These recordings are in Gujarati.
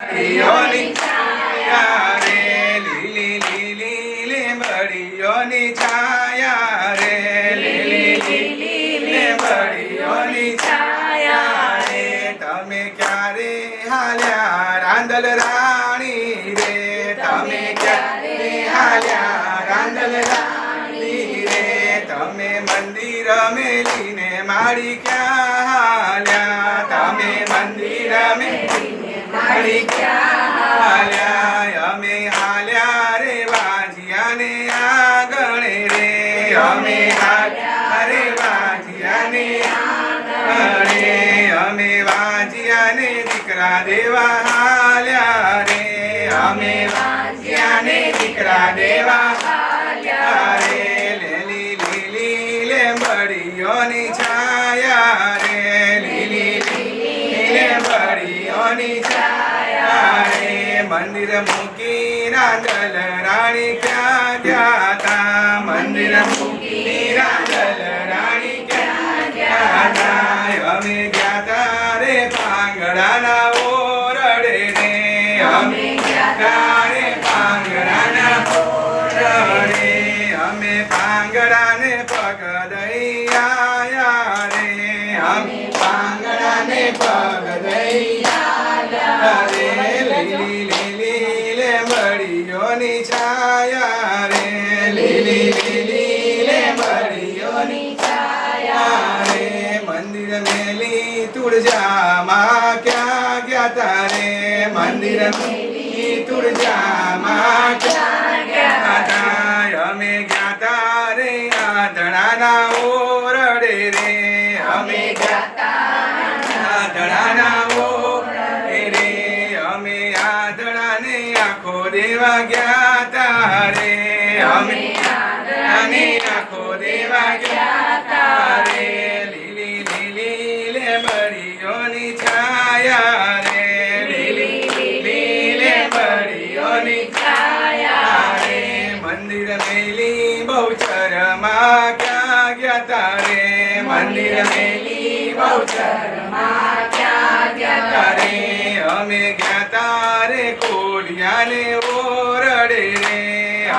લીલીઓની છાયા રે લીલી લીલી લીંબડીઓની છાયા રે લીલી લીલી લીંબડીઓની છાયા રે તમે ક્યારે હાલ્યા રાંદલ રાણી રે તમે ક્યારે હાલ્યા રાંદલ રાણી રે તમે મંદિર મેલીને માડી ક્યાં હાલ્યા તમે મંદિર મેલીને માડી ક્યાં હાલ્યા અમે હાલ્યા રે વાજિયાને આંગણે રે અમે હાલ્યા રે વાજિયાને આંગણે અમે વાજિયાને દીકરા દેવા હાલ્યા રે અમે વાજિયાને દીકરા દેવા હાલ્યા રે લીલી લીલી લીંબડીઓની છાયા રે લીલી લીલી લીંબડીઓની છાયા રે મંદિર મૂકી રાંદલ રાણી ક્યાં ગયા તા મંદિર મૂકી રાંદલ રાણી ક્યાં ગયા તા અમે ગયા તા રે પાંગડાના ઓરડે રે અમે ગયા તા રે પાંગડાના ઓરડે અમે પાંગડાને પગ દઈ આયા રે અમે પાંગડાને પગ દઈ આયા રે લીલી લીલી લીંબડીઓની છાયા રે લીલી લીલી લીંબડીઓની છાયા રે મંદિર મેલી તુળજામાં ક્યાં ગયા તા રે મંદિર મેલી તુળજામાં ક્યાં ગયા તા અમે ગયા તા રે આધણાના ઓરડે રે અમે ગયા તા આધણાના ઓરડે રે અમે આધણાને આખો દેવા ગયા તા રે અમે આધણાને આખો દેવા ગયા તા રે લીલી લીલી લીંબડીઓની છાયા રે લીલી લીલી લીંબડીઓની છાયા રે મંદિર મેલી બહુચરમાં ક્યાં ગયા તા રે મંદિર મેલી બહુચરમાં ક્યાં ગયા તા રે અમે ગયા તા રે કોડિયાને ઓરડે રે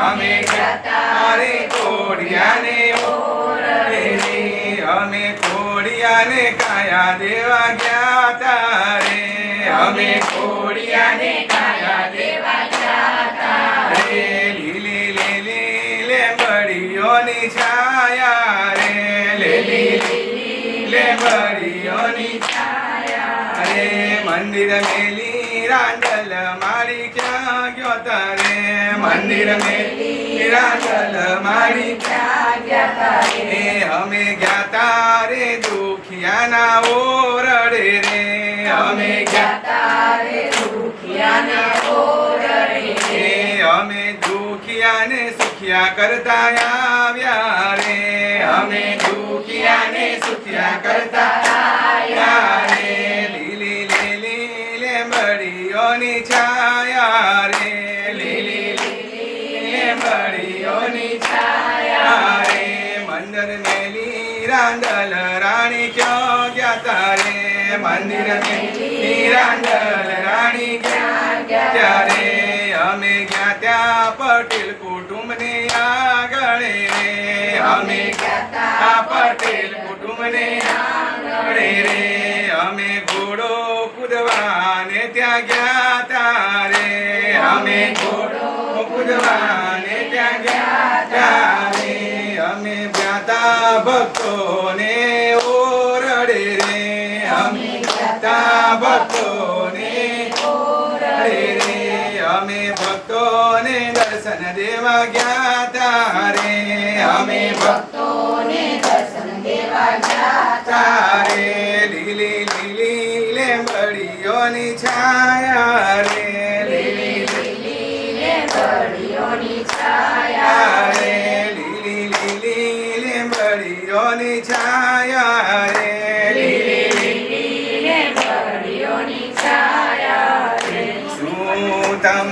અમે ગયા તા રે કોડિયાને ઓરડે રે અમે કોડિયાને કાયા દેવા ગયા તા રે અમે કોડિયાને કાયા દેવા ગયા તા રે લીલી લીલી લીંબડીઓની છાયા રે લીલી લીલી લીંબડીઓની છાયા રે મંદિર મેલી રાંદલ માડી ક્યાં ગયો તા રે મંદિર મેલી રાંદલ માડી ક્યાં ગયા તા રે અમે ગયા તા રે દુખિયાના ઓરડે રે અમે ગયા તા રે દુખિયાના ઓરડે રે અમે દુખિયાને સુખિયા કરતા આવ્યા રે અમે દુખિયાને સુખિયા કરતા આવ્યા રે લીલી લીલી લીંબડીઓની છાયા રે લીલી લીલી લીંબડીઓની છાયા રે મંદિર મેલી રાંદલ રાણી ક્યાં ગયા તા રે મંદિર મેલી રાંદલ રાણી ક્યાં ગયા રે અમે ગયા ત્યાં પટેલ કુટુંબને આંગણે રે અમે ગયા તા પટેલ કુટુંબને આંગણે રે અમે ઘોડો કૂદવાને ત્યાં ગયા તા રે અમે ઘોડો કૂદવાને ત્યાં ગયા તા રે અમે ગયા તા ભક્તોને ઓરડે રે અમે ગયા તા ભક્તોને ઓરડે રે અમે ભક્તોને દર્શન દેવા ગયા તા રે અમે ભક્તોને દર્શન દેવા ગયા તા રે લીલી લીલી લીંબડીઓની છાયા રે લીલી લીલી લીંબડીઓની છાયા રે લીલી લીલી લીંબડીઓની છાયા